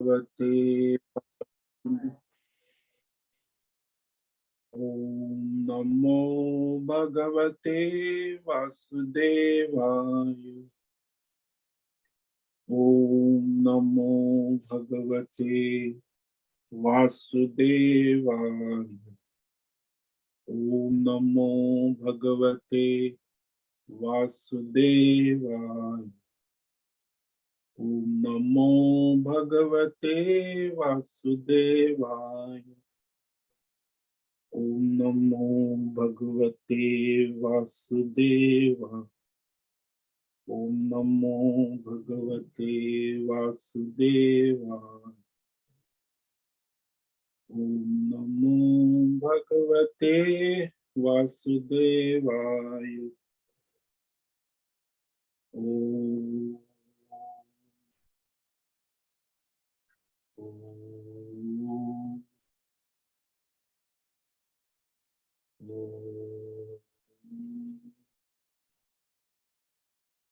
भगवते ओम नमो भगवते वासुदेवाय। ओम नमो भगवते वासुदेवाय। ओम नमो भगवते वासुदेवाय। ओम नमो भगवते वासुदेवाय। ओम नमो भगवते वासुदेवाय। ओम नमो भगवते वासुदेवाय। ओम नमो भगवते वासुदेवाय। ओम ओम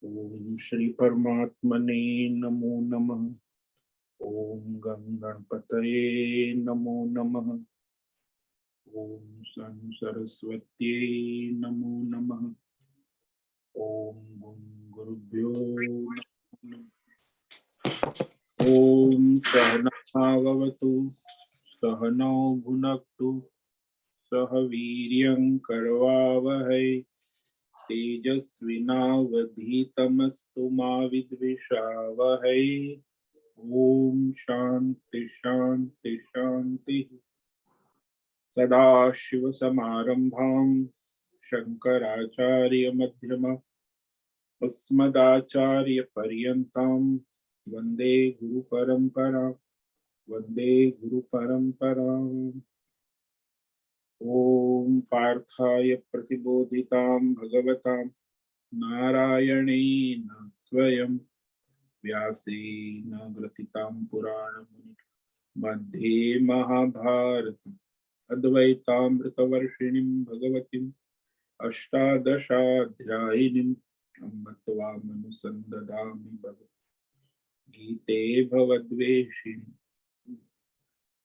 ओम श्री परमात्मने नमो नमः। ओम गं गणपतये नमो नमः। ओम सन सरस्वत्यै नमो नमः। ओम गुं गुरुभ्यो नमः। ओम सहनावतु सहनौ भुनक्तु सह वीर्यं करवावहै तेजस्विनावधीतमस्तु मा विद्विषावहै। ओम शांति शांति शांति। सदाशिवसमारंभां शंकराचार्यमध्यमाम् अस्मदाचार्यपर्यन्तां वन्दे गुरुपरम्पराम्। वन्दे गुरुपरम्पराम्। ओम पार्थाय प्रतिबोधितां भगवतां नारायणेन स्वयं व्यासेन ग्रथितां पुराणमुनि मध्ये महाभारतम् अद्वैतामृतवर्षिणीं भगवतीम् अष्टादशाध्यायिनीम् अम्ब त्वामनुसन्दधामि भगवद्गीते भवद्वेषिणि।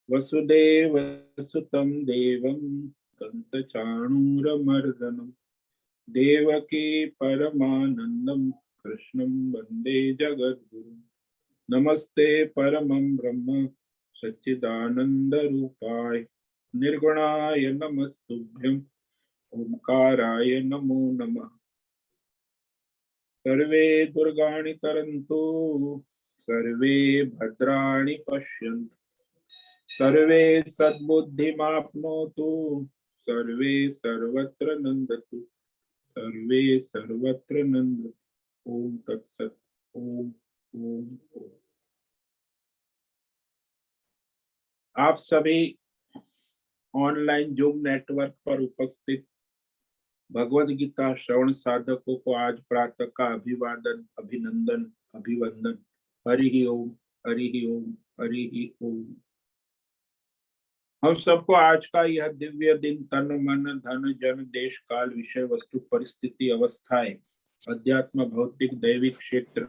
वसुदेवसुतं देवं कंसचाणूरमर्दनं देवकी परमानन्दं कृष्णं वन्दे जगद्गुरुं। नमस्ते परमं ब्रह्म सच्चिदानन्दरूपाय निर्गुणाय नमस्तुभ्यं ओंकाराय नमो नमः। सर्वे दुर्गाणि तरन्तु सर्वे भद्राणि पश्यन्तु सर्वे सद्बुद्धिमाप्नोतु सर्वे सर्वत्र नंदतु सर्वे सर्वत्र नंदतु। ओम तत्सत। ओम ओम ओम। आप सभी ऑनलाइन जूम नेटवर्क पर उपस्थित भगवद गीता श्रवण साधकों को आज प्रातः का अभिवादन अभिनंदन अभिवंदन। हरि ओम हरि ओम हरि ओम। हम सबको आज का यह दिव्य दिन तन मन धन जन देश काल विषय वस्तु परिस्थिति अवस्थाएं अध्यात्म भौतिक दैविक क्षेत्र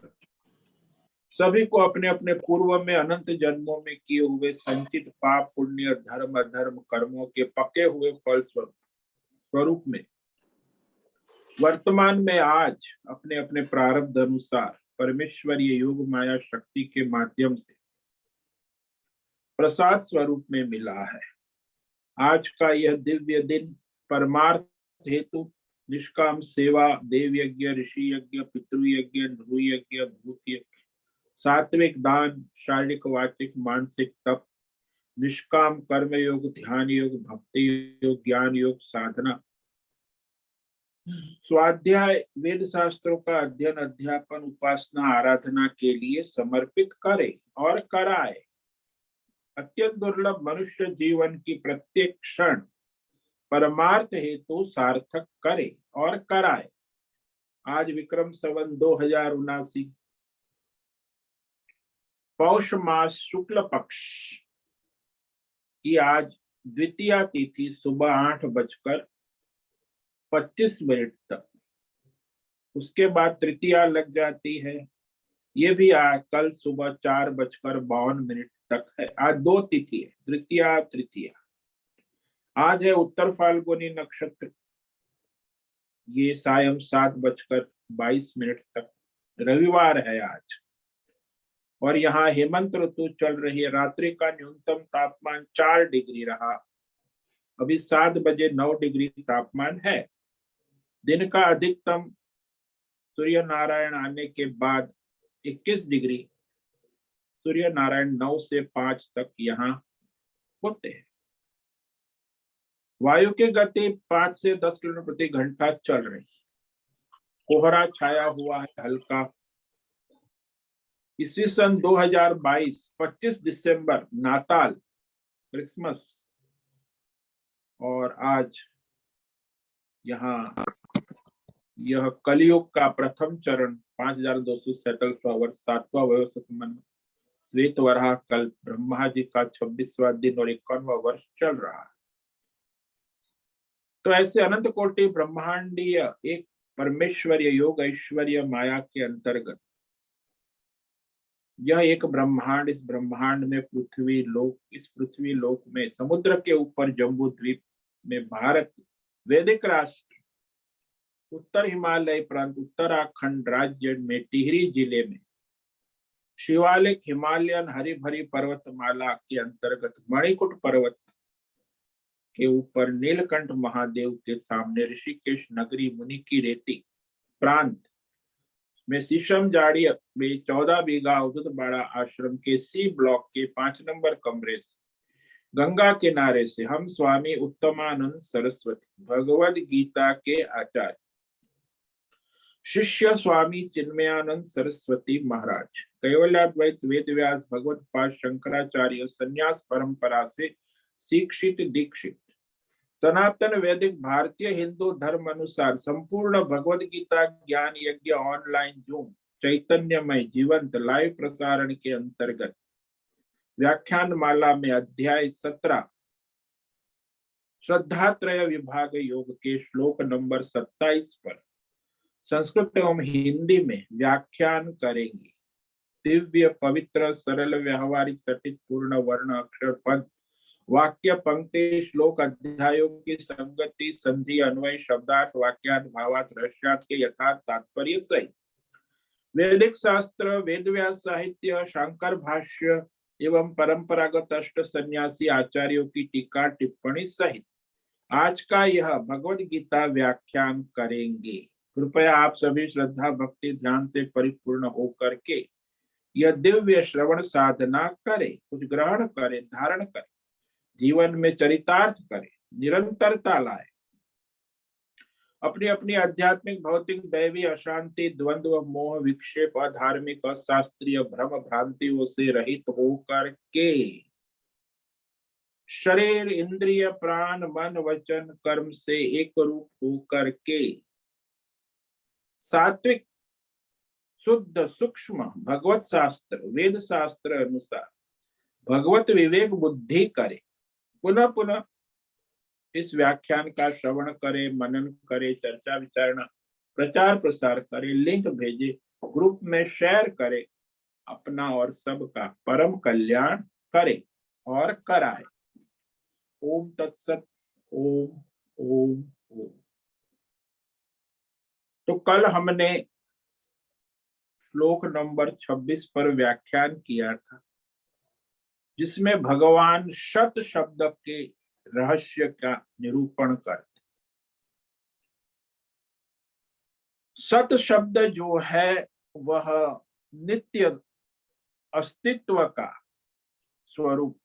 सभी को अपने अपने पूर्व में अनंत जन्मों में किए हुए संचित पाप पुण्य धर्म अधर्म कर्मों के पके हुए फल स्वरूप में वर्तमान में आज अपने अपने प्रारब्ध अनुसार परमेश्वरीय योग माया शक्ति के माध्यम से प्रसाद स्वरूप में मिला है। आज का यह दिव्य दिन परमार्थ हेतु निष्काम सेवा देव यज्ञ ऋषि यज्ञ पितृयज्ञ नृ यज्ञ भूत यज्ञ सात्विक दान शारीरिक वाचिक मानसिक तप निष्काम कर्म योग ध्यान योग भक्ति योग ज्ञान योग साधना स्वाध्याय वेद शास्त्रों का अध्ययन अध्यापन उपासना आराधना के लिए समर्पित करे और कराए। अत्यंत दुर्लभ मनुष्य जीवन की प्रत्येक क्षण परमार्थ हेतु सार्थक करे और कराए। आज विक्रम संवत 2079 पौष मास शुक्ल पक्ष की आज द्वितीया तिथि सुबह 8:25 तक, उसके बाद तृतीया लग जाती है। ये भी आज कल सुबह 4:52 तक है। आज 2 तिथि है, तृतीया तृतीया। आज है उत्तर फाल्गुनी नक्षत्र, ये सायं 7:22 तक रविवार है आज। और यहाँ हेमंत ऋतु चल रही है। रात्रि का न्यूनतम तापमान 4 डिग्री रहा। अभी 7 बजे 9 डिग्री तापमान है। दिन का अधिकतम सूर्य नारायण आने के बाद 21 डिग्री। सूर्य नारायण 9 से 5 तक यहाँ होते हैं। वायु की गति 5 से 10 किलोमीटर प्रति घंटा चल रही है। कोहरा छाया हुआ है हल्का। ईस्वी सन 2022 25 दिसंबर नाताल, क्रिसमस। और आज यहाँ यह कलयुग का प्रथम चरण 5247 7वां वयोसतमन श्वेत वराह कल्प ब्रह्मा जी का 26वां दिन और 51वां वर्ष चल रहा है। तो ऐसे अनंत कोटि ब्रह्मांडीय एक परमेश्वरीय योग ऐश्वर्य माया के अंतर्गत यह एक ब्रह्मांड, इस ब्रह्मांड में पृथ्वी लोक, इस पृथ्वी लोक में समुद्र के ऊपर जम्बू द्वीप में भारत, वैदिक राष्ट्र, उत्तर हिमालय प्रांत उत्तराखंड राज्य में टिहरी जिले में शिवालिक हिमालयन हरी भरी पर्वतमाला के अंतर्गत मणिकुट पर्वत के ऊपर नीलकंठ महादेव के सामने ऋषिकेश नगरी मुनि की रेती प्रांत में शीशम जाड़ी में 14 बीघा अवधूत बाड़ा आश्रम के सी ब्लॉक के 5 नंबर कमरे से गंगा किनारे से हम स्वामी उत्तमानंद सरस्वती भगवद गीता के आचार्य शिष्य स्वामी चिन्मयानंद सरस्वती महाराज कैवल्याद्वैत वेद व्यास भगवत पाद शंकराचार्य संन्यास परंपरा से शिक्षित दीक्षित सनातन वैदिक भारतीय हिंदू धर्म अनुसार संपूर्ण भगवद गीता ज्ञान यज्ञ ऑनलाइन जूम चैतन्यमय जीवंत लाइव प्रसारण के अंतर्गत व्याख्यान माला में अध्याय 17 श्रद्धात्रय विभाग योग के श्लोक नंबर 27 पर संस्कृत एवं हिंदी में व्याख्यान करेंगे। दिव्य पवित्र सरल व्यवहारिक सटिक पूर्ण वर्ण अक्षर पद वाक्य पंक्ति श्लोक अध्यायों की संगति संधि अन्वय शब्दार्थ वाक्यार्थ भावार्थ रहस्यार्थ के यथार्थ तात्पर्य सहित वैदिक शास्त्र वेद व्यास साहित्य शंकर भाष्य एवं परंपरागत अष्ट सन्यासी आचार्यों की टीका टिप्पणी सहित आज का यह भगवद गीता व्याख्यान करेंगे। कृपया आप सभी श्रद्धा भक्ति ध्यान से परिपूर्ण होकर के यह दिव्य श्रवण साधना करें, कुछ ग्रहण करें, धारण करें, जीवन में चरितार्थ करें, निरंतरता लाए, अपनी अपनी आध्यात्मिक भौतिक दैवी अशांति द्वंद्व मोह विक्षेप अधार्मिक अशास्त्रीय भ्रम भ्रांतियों से रहित होकर के शरीर इंद्रिय प्राण मन वचन कर्म से एक रूप होकर के सात्विक शुद्ध सूक्ष्म भगवत शास्त्र वेद शास्त्र अनुसार भगवत विवेक बुद्धि करे। पुनः पुनः इस व्याख्यान का श्रवण करे, मनन करे, चर्चा विचारणा प्रचार प्रसार करे, लिंक भेजे, ग्रुप में शेयर करे, अपना और सबका परम कल्याण करे और कराए। ओम तत्सत। ओम ओम ओम। तो कल हमने श्लोक नंबर 26 पर व्याख्यान किया था, जिसमें भगवान शत शब्द के रहस्य का निरूपण करते। सत शब्द जो है वह नित्य अस्तित्व का स्वरूप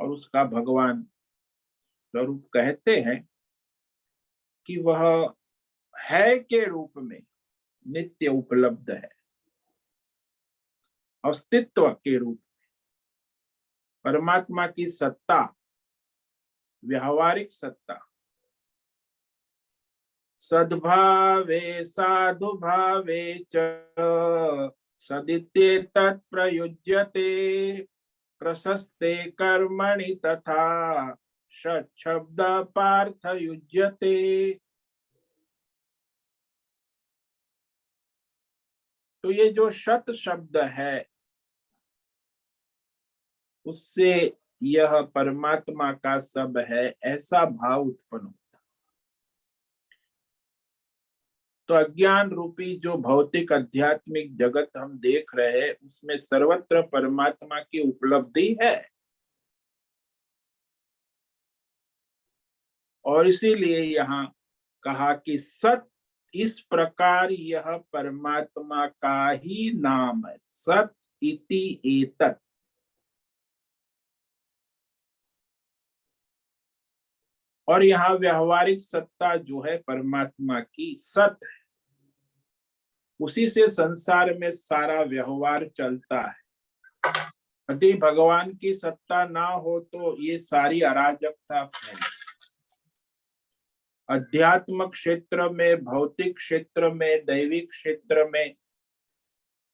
और उसका भगवान स्वरूप कहते हैं कि वह है के रूप में नित्य उपलब्ध है, अस्तित्व के रूप में परमात्मा की सत्ता, व्यावहारिक सत्ता सद्भावे साधु भावे च सदित्ये तत्प्रयुज्यते प्रशस्ते कर्मणि तथा षट शब्द पार्थ युज्यते। तो ये जो शत शब्द है उससे यह परमात्मा का सब है ऐसा भाव उत्पन्न होता। तो अज्ञान रूपी जो भौतिक आध्यात्मिक जगत हम देख रहे हैं उसमें सर्वत्र परमात्मा की उपलब्धि है, और इसीलिए यहाँ कहा कि सत इस प्रकार यह परमात्मा का ही नाम है, सत इति एतत्। और यहाँ व्यवहारिक सत्ता जो है परमात्मा की सत है, उसी से संसार में सारा व्यवहार चलता है। यदि भगवान की सत्ता ना हो तो ये सारी अराजकता फैले। अध्यात्म क्षेत्र में, भौतिक क्षेत्र में, दैविक क्षेत्र में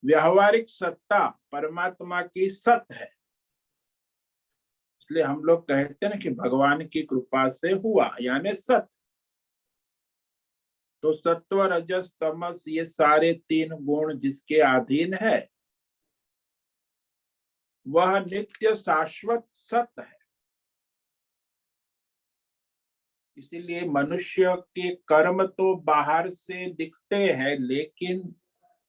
व्यवहारिक सत्ता परमात्मा की सत है। इसलिए हम लोग कहते हैं ना कि भगवान की कृपा से हुआ, यानी सत। तो सत्व रजस तमस ये सारे तीन गुण जिसके अधीन है वह नित्य शाश्वत सत है। इसीलिए मनुष्य के कर्म तो बाहर से दिखते हैं, लेकिन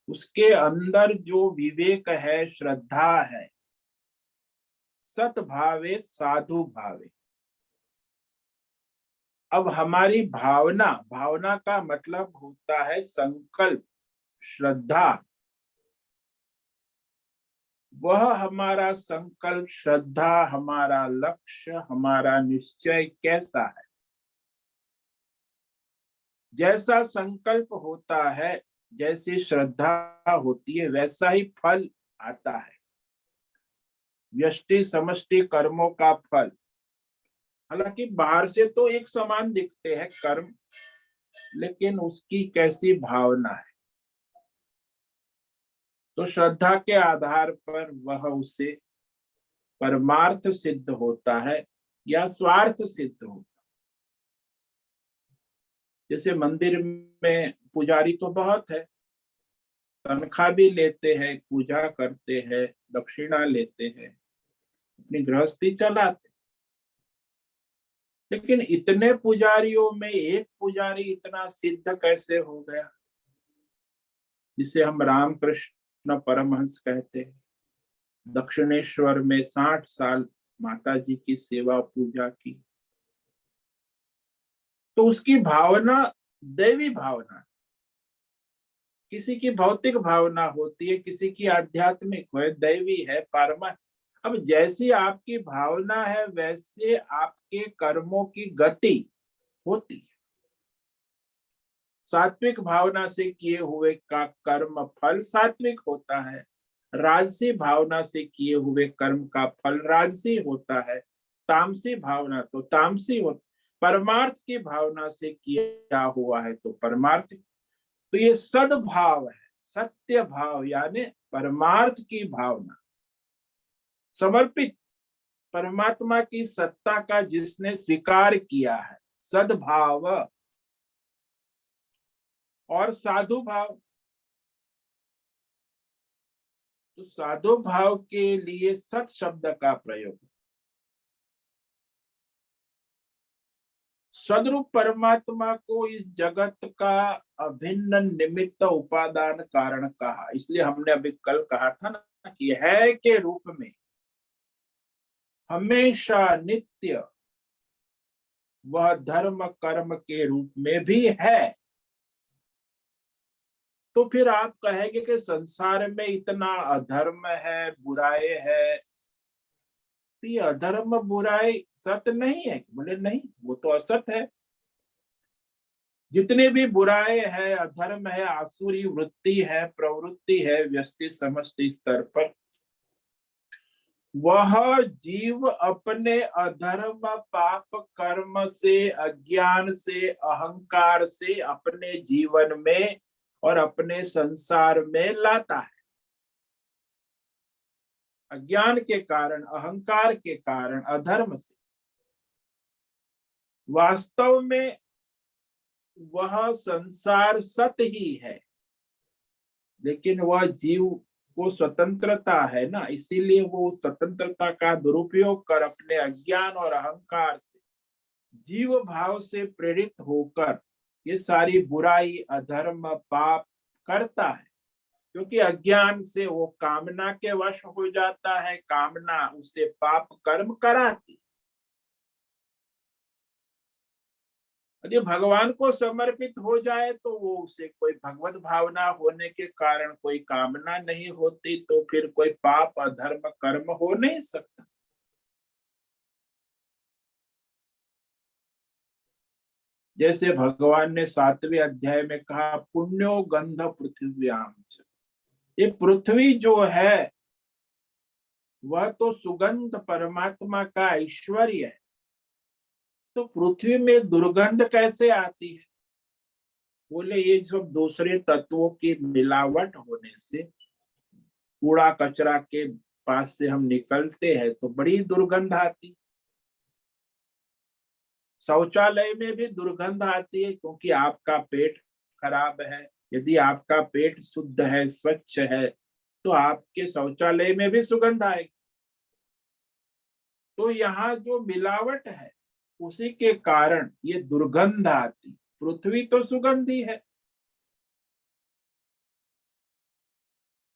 उसके अंदर जो विवेक है, श्रद्धा है, सत भावे साधु भावे। अब हमारी भावना, भावना का मतलब होता है संकल्प, श्रद्धा। वह हमारा संकल्प, श्रद्धा, हमारा लक्ष्य, हमारा निश्चय कैसा है। जैसा संकल्प होता है, जैसी श्रद्धा होती है, वैसा ही फल आता है। व्यष्टि समष्टि कर्मों का फल। हालांकि बाहर से तो एक समान दिखते हैं कर्म, लेकिन उसकी कैसी भावना है। तो श्रद्धा के आधार पर वह उसे परमार्थ सिद्ध होता है या स्वार्थ सिद्ध होता है। जैसे मंदिर में पुजारी तो बहुत है, तनख्वाह भी लेते हैं, पूजा करते हैं, दक्षिणा लेते हैं, अपनी गृहस्थी चलाते। लेकिन इतने पुजारियों में एक पुजारी इतना सिद्ध कैसे हो गया, जिसे हम रामकृष्ण परमहंस कहते हैं। दक्षिणेश्वर में 60 साल माता जी की सेवा पूजा की। तो उसकी भावना दैवी भावना, किसी की भौतिक भावना होती है, किसी की आध्यात्मिक है, दैवी है, पारमार्थिक। अब जैसी आपकी भावना है वैसे आपके कर्मों की गति होती है। सात्विक भावना से किए हुए का कर्म फल सात्विक होता है, राजसी भावना से किए हुए कर्म का फल राजसी होता है, तामसी भावना तो तामसी होता। परमार्थ की भावना से किया हुआ है तो परमार्थ। तो ये सद्भाव है, सत्य भाव, यानी परमार्थ की भावना, समर्पित परमात्मा की सत्ता का जिसने स्वीकार किया है, सद्भाव। और साधु भाव, तो साधु भाव के लिए सत शब्द का प्रयोग। सदरूप परमात्मा को इस जगत का अभिन्न निमित्त उपादान कारण कहा। इसलिए हमने अभी कल कहा था ना कि है के रूप में हमेशा नित्य, वह धर्म कर्म के रूप में भी है। तो फिर आप कहेंगे कि संसार में इतना अधर्म है, बुराई है, तो ये अधर्म बुराई सत्य नहीं है? बोले नहीं, वो तो असत है। जितने भी बुराई है, अधर्म है, आसुरी वृत्ति है, प्रवृत्ति है, व्यष्टि समष्टि स्तर पर, वह जीव अपने अधर्म पाप कर्म से, अज्ञान से, अहंकार से अपने जीवन में और अपने संसार में लाता है। अज्ञान के कारण, अहंकार के कारण, अधर्म से। वास्तव में वह संसार सत ही है, लेकिन वह जीव वो स्वतंत्रता है ना, इसीलिए वो स्वतंत्रता का दुरुपयोग कर अपने अज्ञान और अहंकार से, जीव भाव से प्रेरित होकर ये सारी बुराई, अधर्म, पाप करता है। क्योंकि अज्ञान से वो कामना के वश हो जाता है, कामना उसे पाप कर्म कराती। यदि भगवान को समर्पित हो जाए तो वो उसे कोई भगवत भावना होने के कारण कोई कामना नहीं होती, तो फिर कोई पाप अधर्म कर्म हो नहीं सकता। जैसे भगवान ने 7वें अध्याय में कहा, पुण्यो गंध पृथ्व्याम, ये पृथ्वी जो है वह तो सुगंध परमात्मा का ऐश्वर्य है, तो पृथ्वी में दुर्गंध कैसे आती है? बोले ये सब दूसरे तत्वों की मिलावट होने से, कूड़ा कचरा के पास से हम निकलते हैं तो बड़ी दुर्गंध आती। शौचालय में भी दुर्गंध आती है, क्योंकि आपका पेट खराब है। यदि आपका पेट शुद्ध है, स्वच्छ है, तो आपके शौचालय में भी सुगंध आएगी। तो यहाँ जो मिलावट है उसी के कारण ये दुर्गंध आती। पृथ्वी तो सुगंधी है,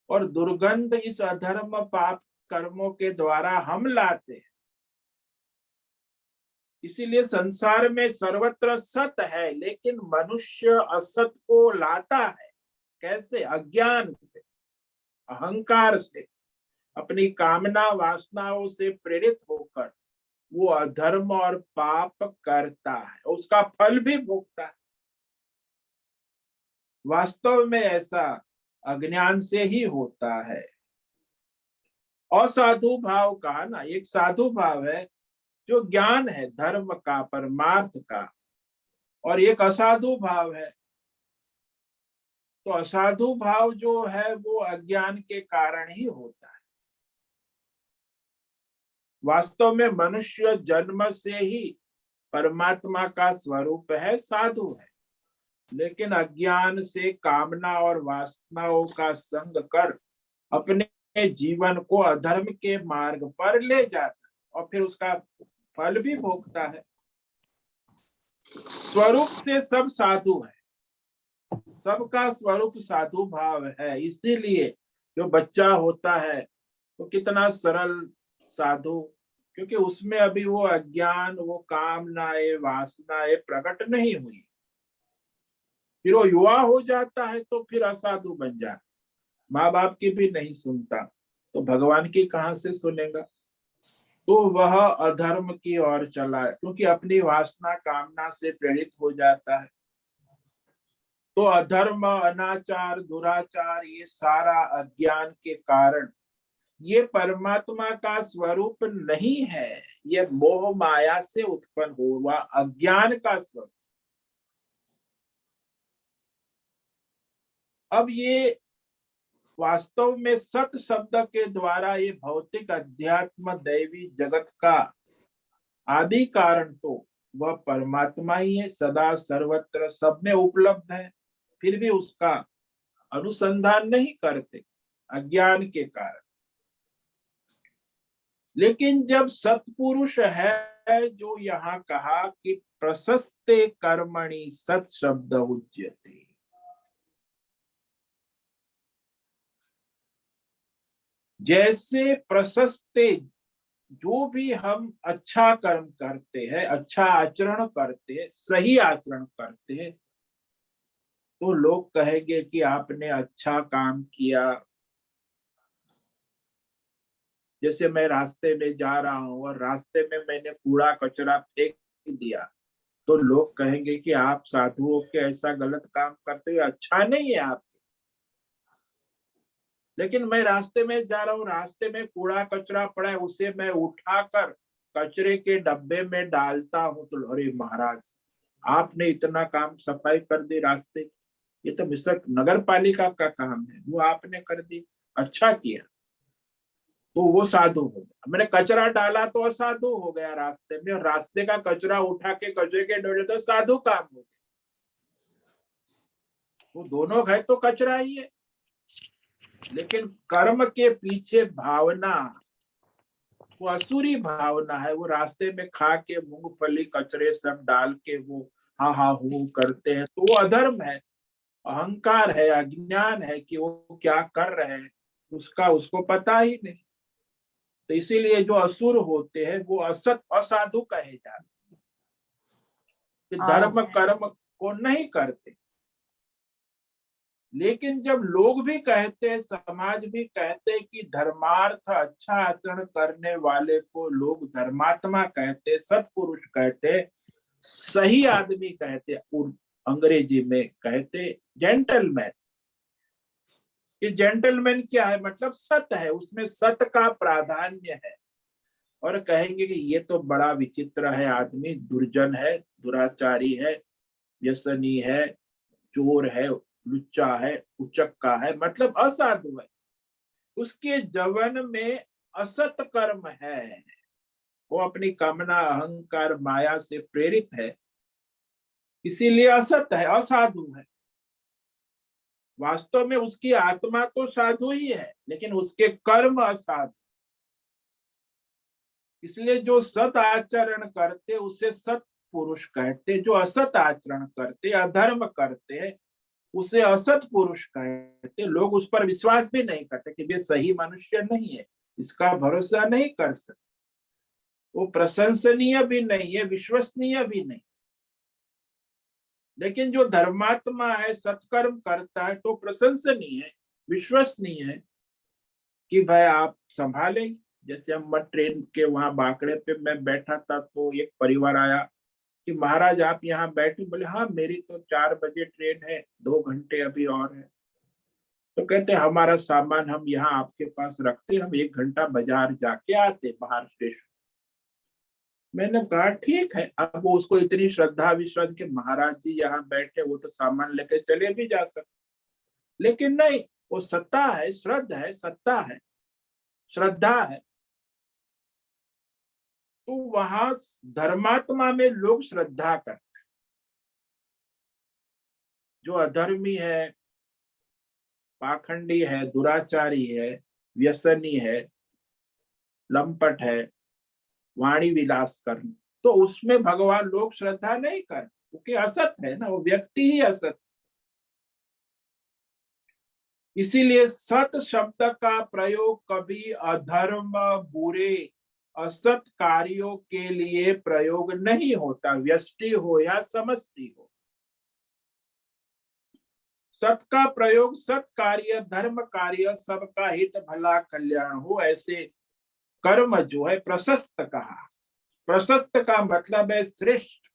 और दुर्गंध इस अधर्म पाप कर्मों के द्वारा हम लाते हैं। इसीलिए संसार में सर्वत्र सत है, लेकिन मनुष्य असत को लाता है। कैसे? अज्ञान से, अहंकार से, अपनी कामना वासनाओं से प्रेरित होकर वो अधर्म और पाप करता है, उसका फल भी भोगता है। वास्तव में ऐसा अज्ञान से ही होता है। असाधु भाव कहा ना, एक साधु भाव है जो ज्ञान है धर्म का, परमार्थ का, और एक असाधु भाव है। तो असाधु भाव जो है वो अज्ञान के कारण ही होता है। वास्तव में मनुष्य जन्म से ही परमात्मा का स्वरूप है, साधु है, लेकिन अज्ञान से कामना और वासनाओं का संग कर अपने जीवन को अधर्म के मार्ग पर ले जाता है, और फिर उसका फल भी भोगता है। स्वरूप से सब साधु है, सबका स्वरूप साधु भाव है। इसीलिए जो बच्चा होता है वो कितना सरल साधु, क्योंकि उसमें अभी वो अज्ञान, वो कामनाएं, वासनाएं प्रकट नहीं हुई। फिर वो युवा हो जाता है तो फिर असाधु बन जाता, माँ बाप की भी नहीं सुनता, तो भगवान की कहां से सुनेगा? तो वह अधर्म की ओर चला, क्योंकि अपनी वासना कामना से प्रेरित हो जाता है। तो अधर्म, अनाचार, दुराचार, ये सारा अज्ञान के कारण, ये परमात्मा का स्वरूप नहीं है, ये मोह माया से उत्पन्न हुआ अज्ञान का स्वरूप। अब ये वास्तव में सत शब्द के द्वारा ये भौतिक अध्यात्म दैवी जगत का आदि कारण तो वह परमात्मा ही है, सदा सर्वत्र सब में उपलब्ध है। फिर भी उसका अनुसंधान नहीं करते अज्ञान के कारण। लेकिन जब सत्पुरुष है, जो यहाँ कहा कि प्रशस्ते कर्मणि सत शब्द उच्यते, जैसे प्रशस्ते, जो भी हम अच्छा कर्म करते हैं, अच्छा आचरण करते हैं, सही आचरण करते हैं, तो लोग कहेंगे कि आपने अच्छा काम किया। जैसे मैं रास्ते में जा रहा हूँ और रास्ते में मैंने कूड़ा कचरा फेंक दिया, तो लोग कहेंगे कि आप साधुओं के ऐसा गलत काम करते हुए अच्छा नहीं है आप। लेकिन मैं रास्ते में जा रहा हूँ, रास्ते में कूड़ा कचरा पड़ा है, उसे मैं उठाकर कचरे के डब्बे में डालता हूँ, तो अरे महाराज, आपने इतना काम सफाई कर दी रास्ते, ये तो मिसक नगर पालिका का काम है, वो आपने कर दी, अच्छा किया। तो वो साधु हो गया। मैंने कचरा डाला तो असाधु हो गया रास्ते में, और रास्ते का कचरा उठा के कचरे के डोले तो साधु काम हो गया। वो दोनों है तो कचरा ही है। लेकिन कर्म के पीछे भावना वो असुरी भावना है। वो रास्ते में खा के मूंगफली कचरे सब डाल के वो हाँ हाँ हूँ करते हैं, तो वो अधर्म है, अहंकार है, अज्ञान है कि वो क्या कर रहे हैं उसका उसको पता ही नहीं। तो इसीलिए जो असुर होते हैं वो असत असाधु कहे जाते हैं, धर्म कर्म को नहीं करते। लेकिन जब लोग भी कहते हैं, समाज भी कहते हैं कि धर्मार्थ अच्छा आचरण करने वाले को लोग धर्मात्मा कहते, सत्पुरुष कहते, सही आदमी कहते, अंग्रेजी में कहते जेंटलमैन। कि जेंटलमैन क्या है, मतलब सत्य है, उसमें सत्य का प्राधान्य है। और कहेंगे कि ये तो बड़ा विचित्र है आदमी, दुर्जन है, दुराचारी है, व्यसनी है, चोर है, लुच्चा है, उचक्का है, मतलब असाधु है, उसके जीवन में असत कर्म है, वो अपनी कामना अहंकार माया से प्रेरित है, इसीलिए असत है, असाधु है। वास्तव में उसकी आत्मा तो साधु ही है, लेकिन उसके कर्म असाधु। इसलिए जो सत आचरण करते उसे सत पुरुष कहते, जो असत आचरण करते, अधर्म करते, उसे असत पुरुष कहते। लोग उस पर विश्वास भी नहीं करते कि वे सही मनुष्य नहीं है, इसका भरोसा नहीं कर सकते, वो प्रशंसनीय भी नहीं है, विश्वसनीय भी नहीं। लेकिन जो धर्मात्मा है, सत्कर्म करता है, तो प्रशंसनीय है, विश्वसनीय है कि भाई आप संभालेंगे। जैसे हम ट्रेन के वहां बाकड़े पे मैं बैठा था, तो एक परिवार आया कि महाराज आप यहाँ बैठे, बोले हाँ मेरी तो 4 बजे ट्रेन है, 2 घंटे अभी और है। तो कहते हमारा सामान हम यहाँ आपके पास रखते, हम 1 घंटा बाजार जाके आते बाहर स्टेशन। मैंने कहा ठीक है। अब वो उसको इतनी श्रद्धा विश्वास कि महाराज जी यहाँ बैठे, वो तो सामान लेके चले भी जा सकते, लेकिन नहीं, वो सत्ता है, श्रद्धा है, सत्ता है, श्रद्धा है। तो वहां धर्मात्मा में लोग श्रद्धा करते। जो अधर्मी है, पाखंडी है, दुराचारी है, व्यसनी है, लंपट है, वाणी विलास करना, तो उसमें भगवान लोग श्रद्धा नहीं कर, क्योंकि असत है ना, वो व्यक्ति ही असत। इसीलिए सत शब्द का प्रयोग कभी अधर्म, बुरे, असत कार्यों के लिए प्रयोग नहीं होता, व्यष्टि हो या समष्टि हो। सत का प्रयोग सत कार्य, धर्म कार्य, सबका हित भला कल्याण हो, ऐसे कर्म जो है प्रशस्त कहा। प्रशस्त का मतलब है श्रेष्ठ,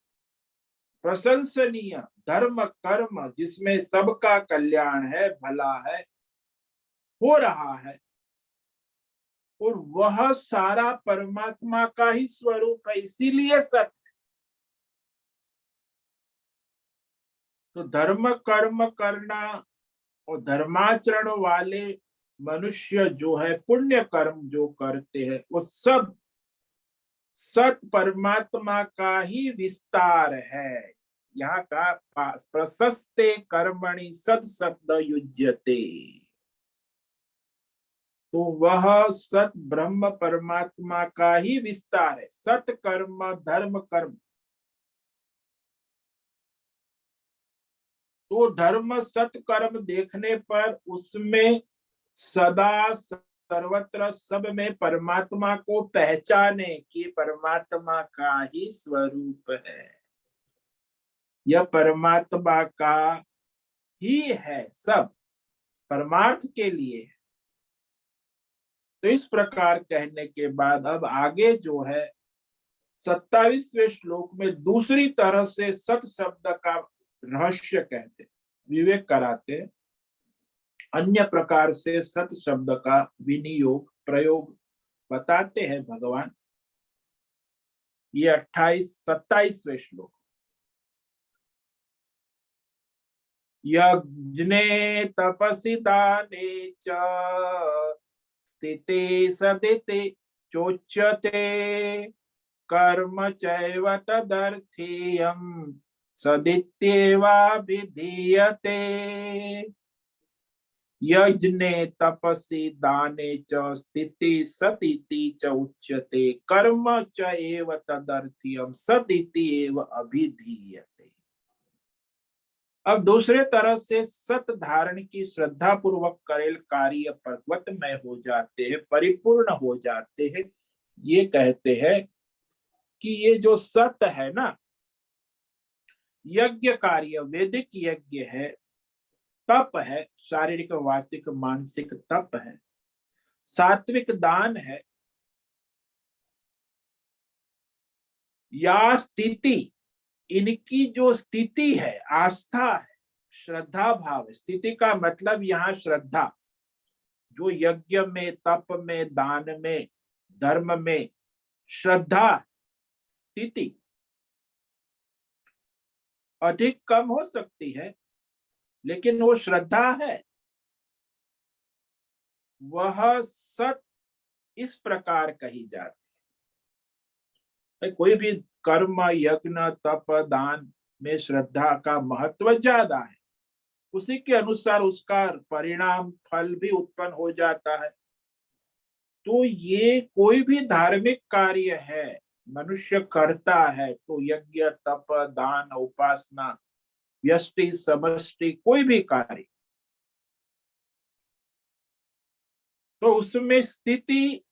प्रशंसनीय धर्म कर्म, जिसमें सबका कल्याण है, भला है, हो रहा है, और वह सारा परमात्मा का ही स्वरूप है, इसीलिए सत्य। तो धर्म कर्म करना और धर्माचरण वाले मनुष्य जो है, पुण्य कर्म जो करते हैं, वो सब सत परमात्मा का ही विस्तार है। यहाँ का प्रशस्ते कर्मणि सत शब्द युज्यते, तो वह सत ब्रह्म परमात्मा का ही विस्तार है, सत कर्म धर्म कर्म। तो धर्म सत कर्म देखने पर उसमें सदा सर्वत्र सब में परमात्मा को पहचाने कि परमात्मा का ही स्वरूप है, यह परमात्मा का ही है, सब परमार्थ के लिए। तो इस प्रकार कहने के बाद अब आगे जो है 27वें श्लोक में दूसरी तरह से सत शब्द का रहस्य कहते, विवेक कराते, अन्य प्रकार से सत शब्द का विनियोग प्रयोग बताते हैं भगवान। ये 27वें श्लोक। यज्ञे तपसि दाने च स्थिते सदिते चोच्यते कर्म चैव तदर्थीयं सदित्येवाभिधीयते। यज्ञे तपसि दाने च स्थिति सतीति च उच्यते कर्म च एव तदर्थ्यम सदिति एव अभिधीयते। अब दूसरे तरह से सत धारण की श्रद्धा पूर्वक करेल कार्य पर्वतमय हो जाते हैं, परिपूर्ण हो जाते हैं। ये कहते हैं कि ये जो सत है ना, यज्ञ कार्य वैदिक यज्ञ है, तप है, शारीरिक वाचिक मानसिक तप है, सात्विक दान है, या स्थिति, इनकी जो स्थिति है, आस्था है, श्रद्धा भाव है। स्थिति का मतलब यहाँ श्रद्धा, जो यज्ञ में, तप में, दान में, धर्म में श्रद्धा, स्थिति अधिक कम हो सकती है, लेकिन वो श्रद्धा है, वह सत इस प्रकार कही जाती है। कोई भी कर्म, यज्ञ, तप, दान में श्रद्धा का महत्व ज्यादा है, उसी के अनुसार उसका परिणाम, फल भी उत्पन्न हो जाता है। तो ये कोई भी धार्मिक कार्य है, मनुष्य करता है, तो यज्ञ, तप, दान, उपासना, व्यष्टि, समष्टि, कोई भी कार्य, तो उसमें स्थिति,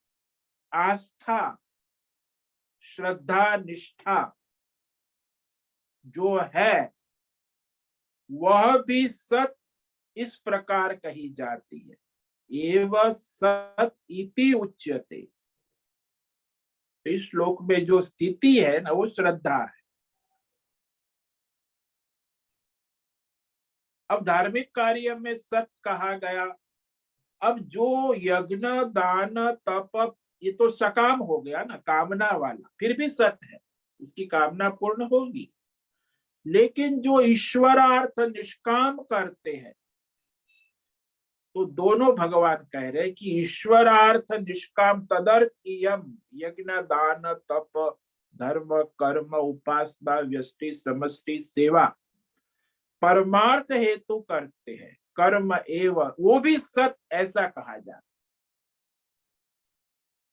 आस्था, श्रद्धा, निष्ठा जो है, वह भी सत इस प्रकार कही जाती है। एवं सत इति उच्यते। इस श्लोक में जो स्थिति है ना, वो श्रद्धा है। अब धार्मिक कार्य में सत कहा गया। अब जो यज्ञ, दान, तप, ये तो सकाम हो गया ना, कामना वाला, फिर भी सत है, उसकी कामना पूर्ण होगी। लेकिन जो ईश्वरार्थ निष्काम करते हैं, तो दोनों भगवान कह रहे हैं कि ईश्वरार्थ निष्काम तदर्थीयम यज्ञ, दान, तप, धर्म, कर्म, उपासना, व्यष्टि, समष्टि, सेवा परमार्थ हेतु करते हैं, कर्म एवं, वो भी सत ऐसा कहा जाता।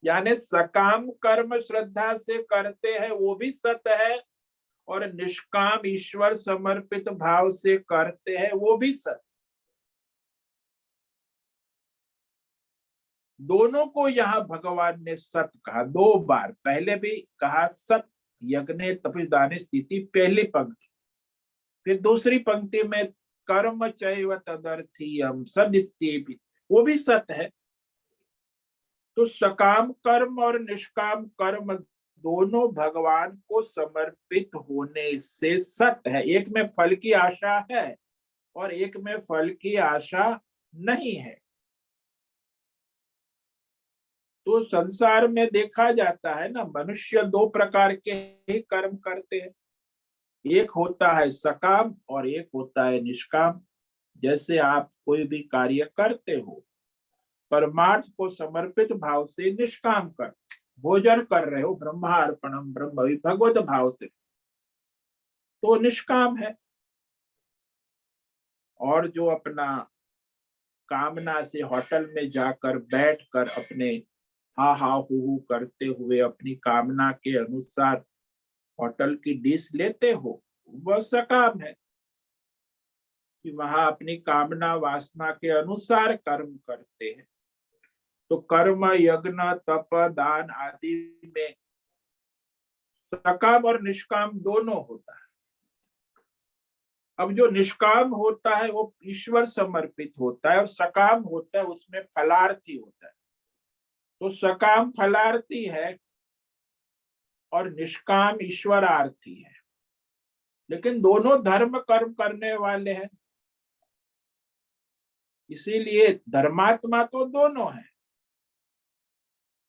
यानी सकाम कर्म श्रद्धा से करते हैं, वो भी सत है, और निष्काम ईश्वर समर्पित भाव से करते हैं, वो भी सत। दोनों को यहाँ भगवान ने सत कहा 2 बार। पहले भी कहा सत, यज्ञ तपस दाने स्थिति, पहली पंक्ति। फिर दूसरी पंक्ति में कर्म चैव तदर्थीयम सदित्येपि, वो भी सत है। तो सकाम कर्म और निष्काम कर्म दोनों भगवान को समर्पित होने से सत है। एक में फल की आशा है और एक में फल की आशा नहीं है। तो संसार में देखा जाता है ना, मनुष्य 2 प्रकार के ही कर्म करते हैं। एक होता है सकाम और एक होता है निष्काम। जैसे आप कोई भी कार्य करते हो, परमार्थ को समर्पित भाव से निष्काम कर, भोजन कर रहे हो, ब्रह्मार्पणम ब्रह्म भगवत भाव से, तो निष्काम है। और जो अपना कामना से होटल में जाकर बैठकर अपने हा हा हु करते हुए अपनी कामना के अनुसार होटल की डिश लेते हो, वह सकाम है, कि वहां अपनी कामना वासना के अनुसार कर्म करते हैं। तो कर्म, यज्ञ, तप, दान आदि में सकाम और निष्काम दोनों होता है। अब जो निष्काम होता है वो ईश्वर समर्पित होता है, और सकाम होता है उसमें फलार्थी होता है। तो सकाम फलार्थी है और निष्काम ईश्वरार्थी है, लेकिन दोनों धर्म कर्म करने वाले हैं। इसीलिए धर्मात्मा तो दोनों है,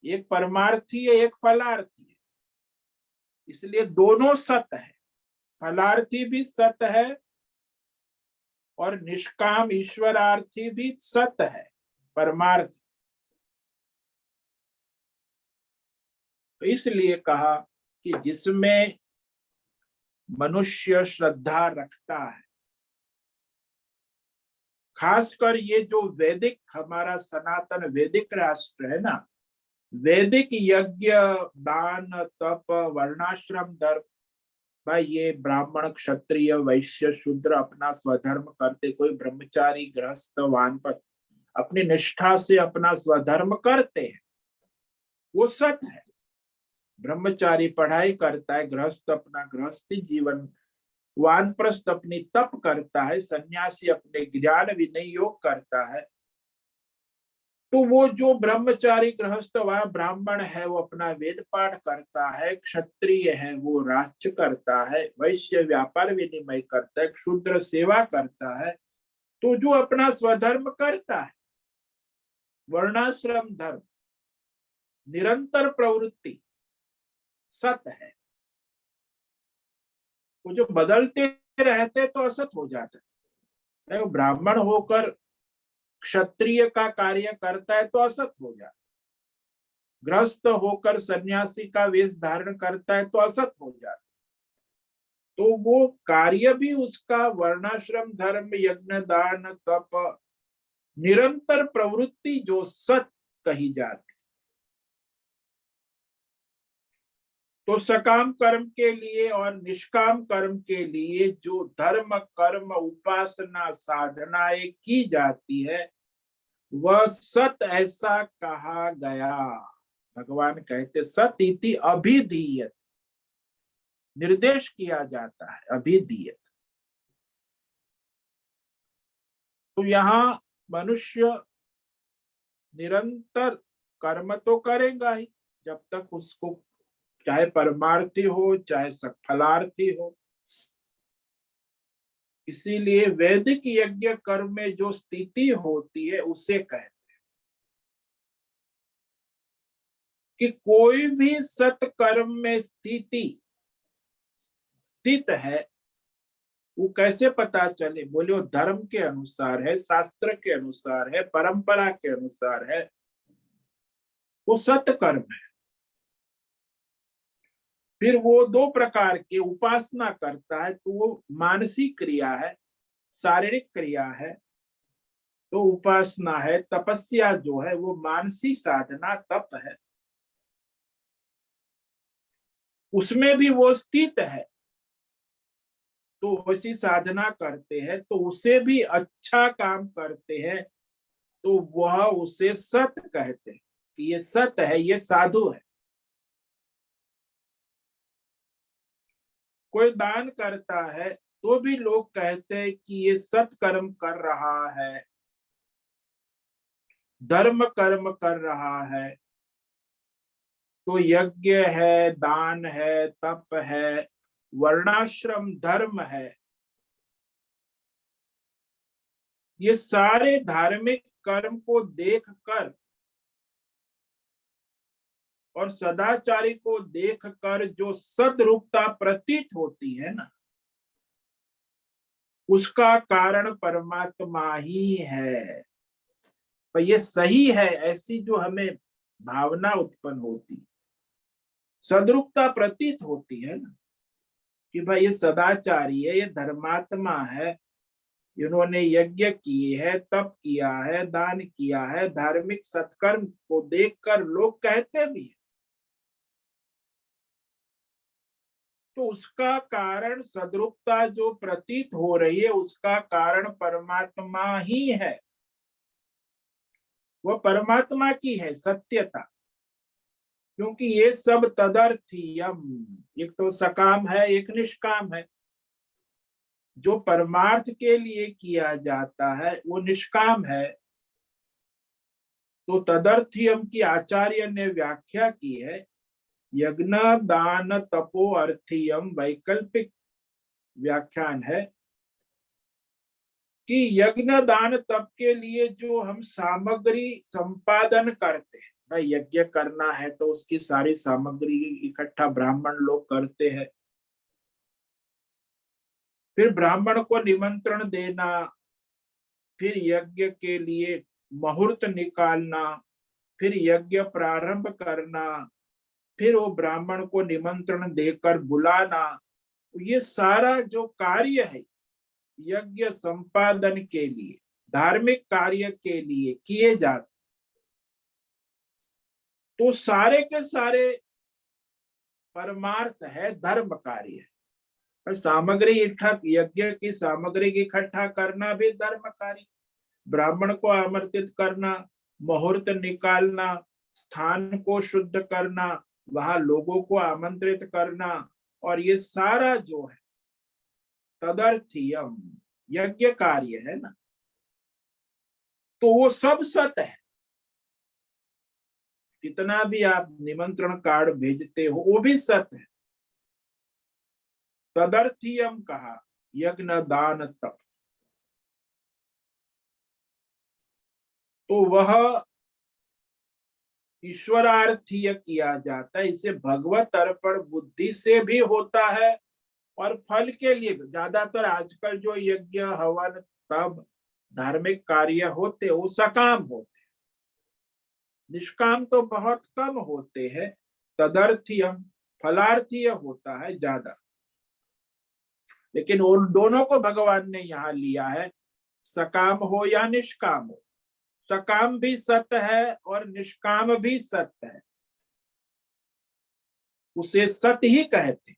एक परमार्थी है, एक फलार्थी है। इसलिए दोनों सत है, फलार्थी भी सत है और निष्काम ईश्वरार्थी भी सत है, परमार्थ। तो इसलिए कहा कि जिसमें मनुष्य श्रद्धा रखता है, खासकर ये जो वैदिक हमारा सनातन वैदिक राष्ट्र है ना, वैदिक यज्ञ दान तप वर्णाश्रम धर्म, भाई ये ब्राह्मण क्षत्रिय वैश्य शूद्र अपना स्वधर्म करते, कोई ब्रह्मचारी गृहस्थ वानप्रस्थ अपनी निष्ठा से अपना स्वधर्म करते हैं, वो सत्य है। ब्रह्मचारी पढ़ाई करता है, गृहस्थ अपना गृहस्थी जीवन, वानप्रस्थ अपनी तप करता है, सन्यासी अपने ज्ञान विनय योग करता है। तो वो जो ब्रह्मचारी गृहस्थ वह ब्राह्मण है वो अपना वेद पाठ करता है, क्षत्रिय है वो राज्य करता है, वैश्य व्यापार विनिमय करता है, शूद्र सेवा करता है। तो जो अपना स्वधर्म करता है, वर्णाश्रम धर्म निरंतर प्रवृत्ति सत है, वो जो बदलते रहते तो असत हो जाता है। वो ब्राह्मण होकर क्षत्रिय का कार्य करता है तो असत हो जाता है, गृहस्थ होकर सन्यासी का वेश धारण करता है तो असत हो जाता है। तो वो कार्य भी उसका वर्णाश्रम धर्म यज्ञ दान तप निरंतर प्रवृत्ति जो सत कही जाती। तो सकाम कर्म के लिए और निष्काम कर्म के लिए जो धर्म कर्म उपासना साधनाएं की जाती है वह सत ऐसा कहा गया। भगवान कहते सत इति अभिधीयत, निर्देश किया जाता है अभिधीयत। तो यहाँ मनुष्य निरंतर कर्म तो करेगा ही जब तक उसको, चाहे परमार्थी हो चाहे फलार्थी हो। इसीलिए वैदिक यज्ञ कर्म में जो स्थिति होती है उसे कहते हैं कि कोई भी सत्कर्म में स्थित है। वो कैसे पता चले? बोले वो धर्म के अनुसार है, शास्त्र के अनुसार है, परंपरा के अनुसार है, वो सत्कर्म है। फिर वो दो प्रकार के उपासना करता है, तो वो मानसिक क्रिया है, शारीरिक क्रिया है। तो उपासना है, तपस्या जो है वो मानसिक साधना तप है, उसमें भी वो स्थित है। तो वैसी साधना करते हैं तो उसे भी अच्छा काम करते हैं, तो वह उसे सत कहते हैं कि ये सत है, ये साधु है। कोई दान करता है तो भी लोग कहते हैं कि ये सत्कर्म कर रहा है, धर्म कर्म कर रहा है। तो यज्ञ है, दान है, तप है, वर्णाश्रम धर्म है, ये सारे धार्मिक कर्म को देखकर और सदाचारी को देखकर जो सद्रूपता प्रतीत होती है ना, उसका कारण परमात्मा ही है। पर ये सही है, ऐसी जो हमें भावना उत्पन्न होती, सद्रूपता प्रतीत होती है ना कि भाई ये सदाचारी है, ये धर्मात्मा है, इन्होंने यज्ञ किए है, तप किया है, दान किया है, धार्मिक सत्कर्म को देखकर लोग कहते भी है। तो उसका कारण सद्रूपता जो प्रतीत हो रही है उसका कारण परमात्मा ही है। वह परमात्मा की है सत्यता, क्योंकि ये सब तदर्थीयम, एक तो सकाम है एक निष्काम है। जो परमार्थ के लिए किया जाता है वो निष्काम है। तो तदर्थीयम की आचार्य ने व्याख्या की है, यज्ञ दान तपो अर्थीयम, वैकल्पिक व्याख्यान है कि यज्ञ दान तप के लिए जो हम सामग्री संपादन करते हैं, भाई यज्ञ करना है तो उसकी सारी सामग्री इकट्ठा ब्राह्मण लोग करते हैं, फिर ब्राह्मण को निमंत्रण देना, फिर यज्ञ के लिए मुहूर्त निकालना, फिर यज्ञ प्रारंभ करना, फिर वो ब्राह्मण को निमंत्रण देकर बुलाना, ये सारा जो कार्य है यज्ञ संपादन के लिए, धार्मिक कार्य के लिए किए जाते, तो सारे के सारे परमार्थ है, धर्म कार्य। और सामग्री यज्ञ की सामग्री इकट्ठा करना भी धर्म कार्य, ब्राह्मण को आमंत्रित करना, मुहूर्त निकालना, स्थान को शुद्ध करना, वहां लोगों को आमंत्रित करना, और ये सारा जो है तदर्थीयम यज्ञ कार्य है ना, तो वो सब सत है। कितना भी आप निमंत्रण कार्ड भेजते हो वो भी सत है। तदर्थीयम कहा, यज्ञ दान तप, तो वह ईश्वरार्थीय किया जाता है। इसे भगवत अर्पण बुद्धि से भी होता है, और फल के लिए ज्यादातर आजकल जो यज्ञ हवन तब धार्मिक कार्य होते वो सकाम होते, निष्काम तो बहुत कम होते हैं। तदर्थीयम फलार्थीय होता है ज्यादा, लेकिन उन दोनों को भगवान ने यहाँ लिया है, सकाम हो या निष्काम हो। सकाम भी सत्य है और निष्काम भी सत्य है, उसे सत्य ही कहते।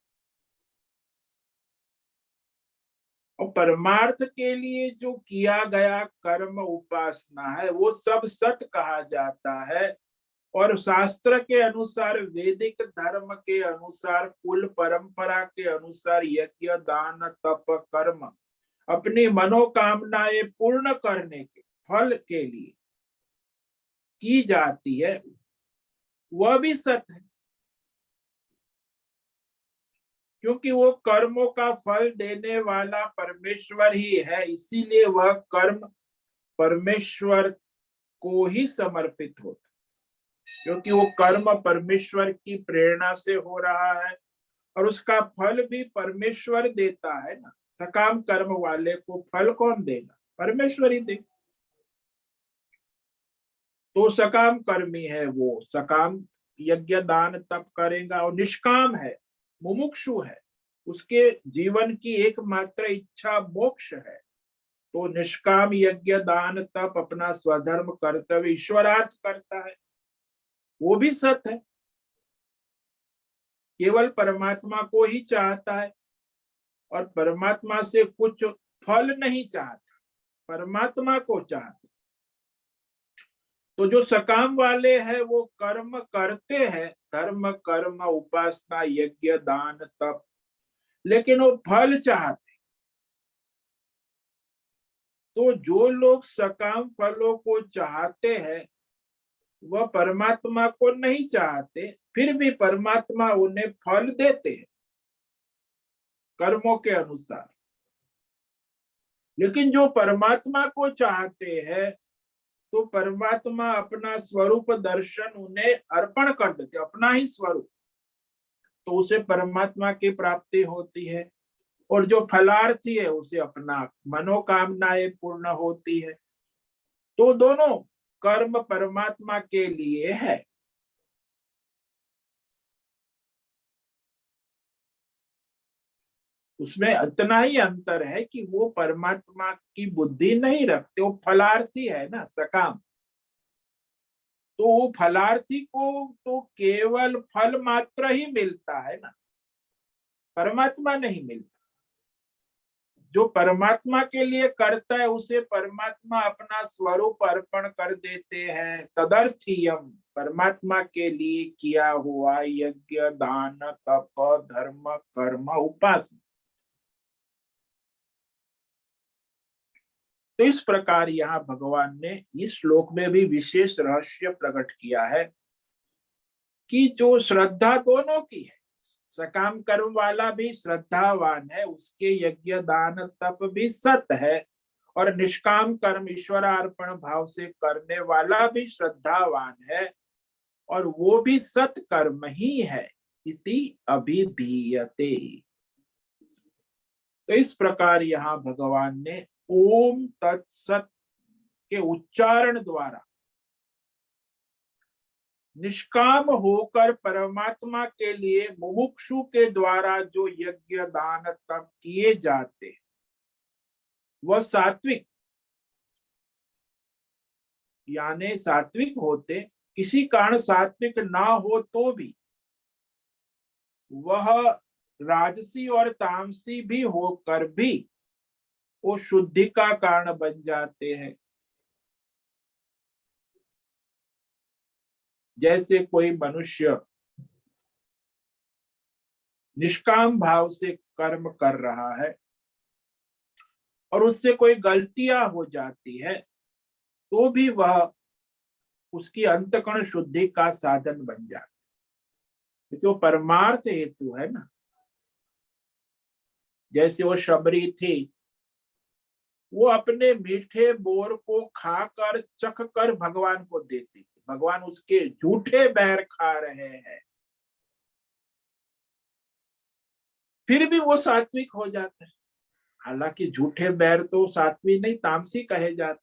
और परमार्थ के लिए जो किया गया कर्म उपासना है वो सब सत्य कहा जाता है। और शास्त्र के अनुसार, वैदिक धर्म के अनुसार, कुल परंपरा के अनुसार यज्ञ दान तप कर्म अपनी मनोकामनाएं पूर्ण करने के फल के लिए की जाती है, वह भी सत्य है। क्योंकि वो कर्मों का फल देने वाला परमेश्वर ही है, इसीलिए वह कर्म परमेश्वर को ही समर्पित होता, क्योंकि वो कर्म परमेश्वर की प्रेरणा से हो रहा है और उसका फल भी परमेश्वर देता है ना। सकाम कर्म वाले को फल कौन देगा? परमेश्वर ही देगा। तो सकाम कर्मी है वो सकाम यज्ञ दान तप करेगा, और निष्काम है, मुमुक्षु है, उसके जीवन की एकमात्र इच्छा मोक्ष है, तो निष्काम यज्ञ दान तप अपना स्वधर्म कर्तव्य ईश्वरार्थ करता है, वो भी सत्य है। केवल परमात्मा को ही चाहता है और परमात्मा से कुछ फल नहीं चाहता, परमात्मा को चाहता। तो जो सकाम वाले हैं वो कर्म करते हैं, धर्म कर्म उपासना यज्ञ दान तप, लेकिन वो फल चाहते। तो जो लोग सकाम फलों को चाहते हैं वह परमात्मा को नहीं चाहते, फिर भी परमात्मा उन्हें फल देते हैं कर्मों के अनुसार। लेकिन जो परमात्मा को चाहते हैं तो परमात्मा अपना स्वरूप दर्शन उन्हें अर्पण कर देते, अपना ही स्वरूप, तो उसे परमात्मा की प्राप्ति होती है। और जो फलार्थी है उसे अपना मनोकामनाएं पूर्ण होती है। तो दोनों कर्म परमात्मा के लिए है। उसमें इतना ही अंतर है कि वो परमात्मा की बुद्धि नहीं रखते, वो फलार्थी है ना, सकाम। तो वो फलार्थी को तो केवल फल मात्र ही मिलता है ना, परमात्मा नहीं मिलता। जो परमात्मा के लिए करता है उसे परमात्मा अपना स्वरूप अर्पण कर देते हैं। तदर्थीयम परमात्मा के लिए किया हुआ यज्ञ दान तप धर्म कर्म उपासना। तो इस प्रकार यहाँ भगवान ने इस श्लोक में भी विशेष रहस्य प्रकट किया है कि जो श्रद्धा दोनों की है, सकाम कर्म वाला भी श्रद्धावान है, उसके यज्ञ दान तप भी सत्य है, और निष्काम कर्म ईश्वरार्पण भाव से करने वाला भी श्रद्धावान है, और वो भी सत कर्म ही है। इति अभिधीयते। तो इस प्रकार यहाँ भगवान ने ओम तत्सत के उच्चारण द्वारा निष्काम होकर परमात्मा के लिए मुमुक्षु के द्वारा जो यज्ञ दान तप किए जाते वह सात्विक यानी सात्विक होते, किसी कारण सात्विक ना हो तो भी वह राजसी और तामसी भी होकर भी वो शुद्धि का कारण बन जाते हैं। जैसे कोई मनुष्य निष्काम भाव से कर्म कर रहा है और उससे कोई गलतियां हो जाती है, तो भी वह उसकी अंतःकरण शुद्धि का साधन बन जाता है, क्योंकि वो परमार्थ हेतु है ना। जैसे वो शबरी थी, वो अपने मीठे बोर को खाकर चख कर भगवान को देती थी, भगवान उसके झूठे बैर खा रहे हैं, फिर भी वो सात्विक हो जाता है। हालांकि झूठे बैर तो सात्विक नहीं, तामसी कहे जाते,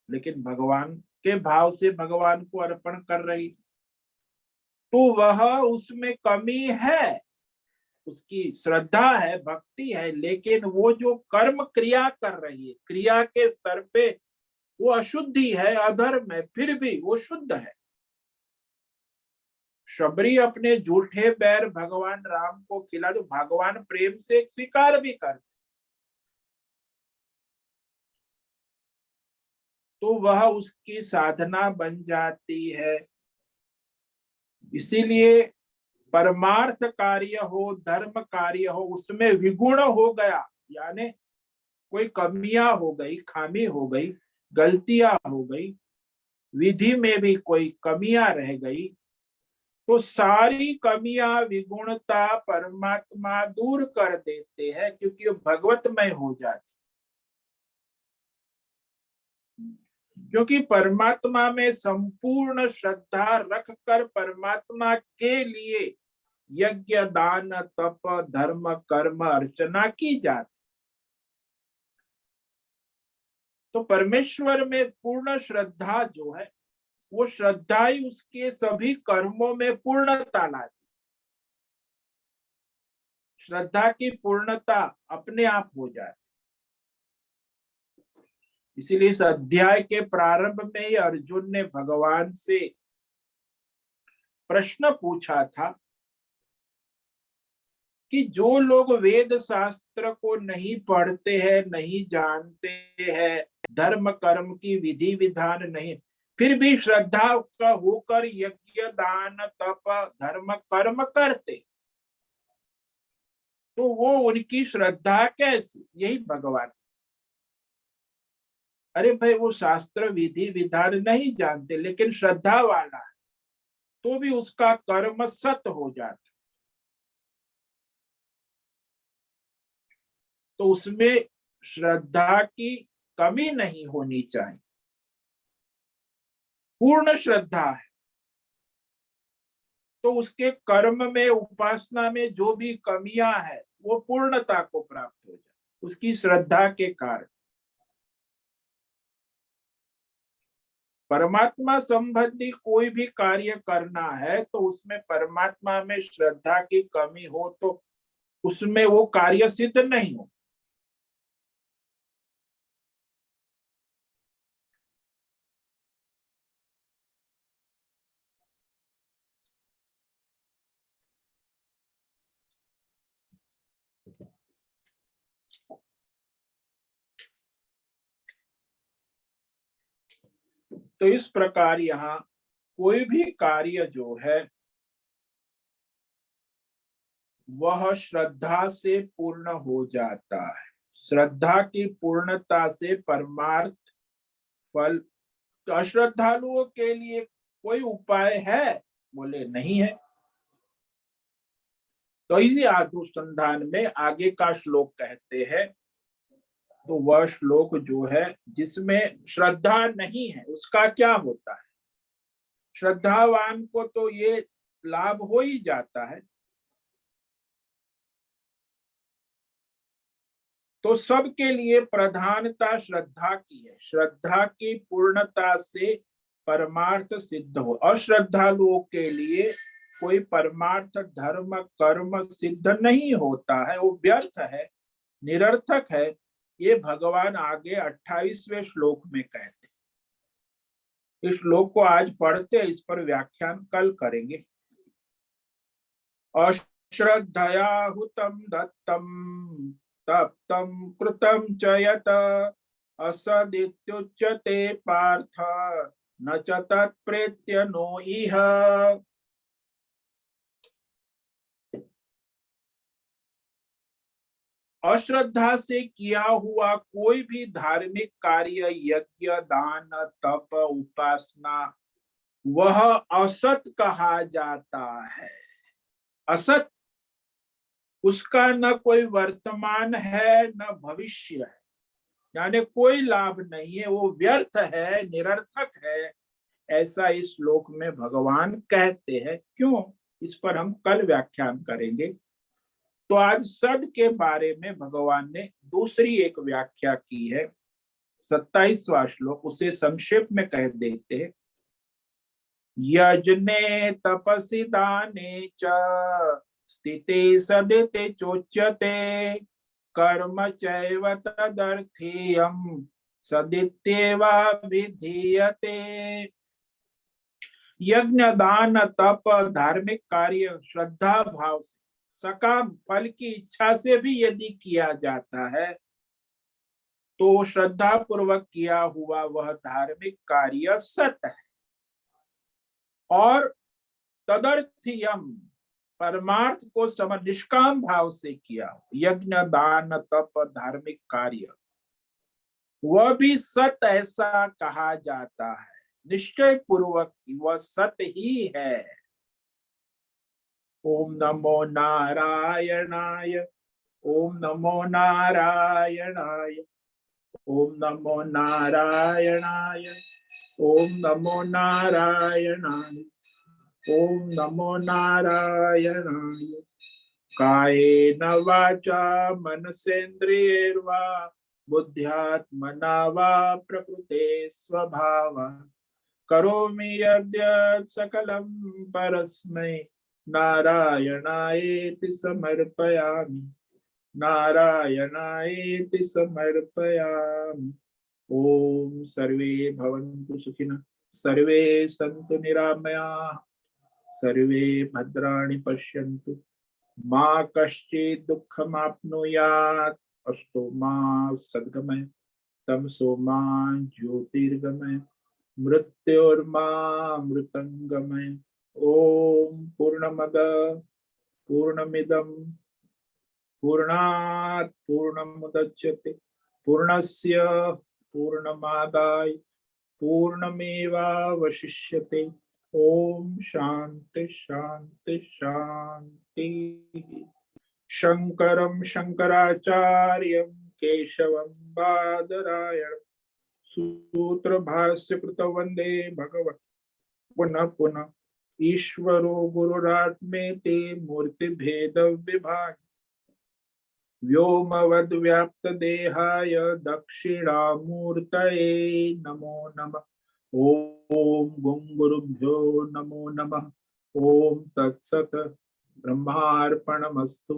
लेकिन भगवान के भाव से भगवान को अर्पण कर रही, तो वह उसमें कमी है, उसकी श्रद्धा है, भक्ति है, लेकिन वो जो कर्म क्रिया कर रही है, क्रिया के स्तर पे वो अशुद्धि है, अधर्म है, फिर भी वो शुद्ध है। शबरी अपने झूठे बैर भगवान राम को खिला, जो भगवान प्रेम से स्वीकार भी करते, तो वह उसकी साधना बन जाती है। इसीलिए परमार्थ कार्य हो, धर्म कार्य हो, उसमें विगुण हो गया, यानी कोई कमियां हो गई, खामी हो गई, गलतियां हो गई, विधि में भी कोई कमियां रह गई, तो सारी कमियां विगुणता परमात्मा दूर कर देते हैं, क्योंकि वो भगवतमय हो जाती, क्योंकि परमात्मा में संपूर्ण श्रद्धा रखकर परमात्मा के लिए यज्ञ दान तप धर्म कर्म अर्चना की जाती, तो परमेश्वर में पूर्ण श्रद्धा जो है, वो श्रद्धा ही उसके सभी कर्मों में पूर्णता लाती। श्रद्धा की पूर्णता अपने आप हो जाती। इसीलिए इस अध्याय के प्रारंभ में ही अर्जुन ने भगवान से प्रश्न पूछा था कि जो लोग वेद शास्त्र को नहीं पढ़ते हैं, नहीं जानते हैं, धर्म कर्म की विधि विधान नहीं, फिर भी श्रद्धा का होकर यज्ञ दान तप धर्म कर्म करते, तो वो उनकी श्रद्धा कैसी? यही भगवान, अरे भाई वो शास्त्र विधि विधान नहीं जानते लेकिन श्रद्धा वाला है, तो भी उसका कर्म सत हो जाता, तो उसमें श्रद्धा की कमी नहीं होनी चाहिए, पूर्ण श्रद्धा है, तो उसके कर्म में उपासना में जो भी कमियां है वो पूर्णता को प्राप्त हो जाए उसकी श्रद्धा के कारण। परमात्मा संबंधी कोई भी कार्य करना है तो उसमें परमात्मा में श्रद्धा की कमी हो तो उसमें वो कार्य सिद्ध नहीं हो। तो इस प्रकार यहाँ कोई भी कार्य जो है वह श्रद्धा से पूर्ण हो जाता है। श्रद्धा की पूर्णता से परमार्थ फल, तो अश्रद्धालुओं के लिए कोई उपाय है? बोले नहीं है। तो इसी अनुसंधान में आगे का श्लोक कहते हैं, तो वह श्लोक जो है जिसमें श्रद्धा नहीं है उसका क्या होता है? श्रद्धावान को तो ये लाभ हो ही जाता है, तो सबके लिए प्रधानता श्रद्धा की है, श्रद्धा की पूर्णता से परमार्थ सिद्ध हो। अश्रद्धालुओं के लिए कोई परमार्थ धर्म कर्म सिद्ध नहीं होता है, वो व्यर्थ है, निरर्थक है। ये भगवान आगे 28वें श्लोक में कहते, इस श्लोक को आज पढ़ते, इस पर व्याख्यान कल करेंगे। अश्रद्धया हुतम दत्तम तप्तम कृतम च यत असदित्युच्यते पार्थ न च तत्प्रेत्य नो इह। अश्रद्धा से किया हुआ कोई भी धार्मिक कार्य, यज्ञ, दान, तप, उपासना, वह असत कहा जाता है। असत, उसका न कोई वर्तमान है न भविष्य है, यानी कोई लाभ नहीं है, वो व्यर्थ है, निरर्थक है, ऐसा इस श्लोक में भगवान कहते हैं। क्यों, इस पर हम कल व्याख्यान करेंगे। तो आज सद के बारे में भगवान ने दूसरी एक व्याख्या की है, 27वां श्लोक, उसे संक्षेप में कह देते हैं। यजने तपसि दाने च स्थिते सदिते चोच्यते कर्म चैव तदर्थीयं सदित्येवाभिधीयते। यज्ञ, दान, तप, धार्मिक कार्य श्रद्धा भाव से, सकाम फल की इच्छा से भी यदि किया जाता है तो श्रद्धा पूर्वक किया हुआ वह धार्मिक कार्य सत है। और तदर्थीयम, परमार्थ को निष्काम भाव से किया, यज्ञ, दान, तप, धार्मिक कार्य, वह भी सत ऐसा कहा जाता है, निश्चय पूर्वक वह सत ही है। ओम नमो नारायणाय, ओम नमो नारायणाय, ओम नमो नारायणाय, ओम नमो नारायणाय, ओम नमो नारायणाय। कायेन वाचा मनसेन्द्रियैर्वा बुद्ध्यात्मना वा प्रकृते स्वभावात् करोमि यद्यत् सकलं परस्मै नारायणायेति समर्पयामि, नारायणायेति समर्पयामि। ओम सर्वे भवन्तु सुखिनः, सर्वे सन्तु निरामयाः, सर्वे भद्राणि पश्यन्तु, मा कश्चित् दुःखमाप्नुयात्। अस्तु मा सद्गमय, तमसो मा ज्योतिर्गमय, मृत्योर्मामृतंगमय। ओम पूर्णमद पूर्णमिदं पूर्णात् पूर्णमुदच्यते पूर्णस्य पूर्णमादाय पूर्णमेवावशिष्यते। ओम शांति शांति शांति। शंकरं शंकराचार्यं केशवं बादरायणं सूत्र भाष्य कृत वंदे भगवत पुनः पुनः। ईश्वरो गुरुरात्मेति मूर्ति भेद विभाग व्योमवद् व्याप्त देहाय दक्षिणामूर्तये नमो नमः। ओम गुरुभ्यो नमो नमः। ओम तत्सत ब्रह्मार्पणमस्तु।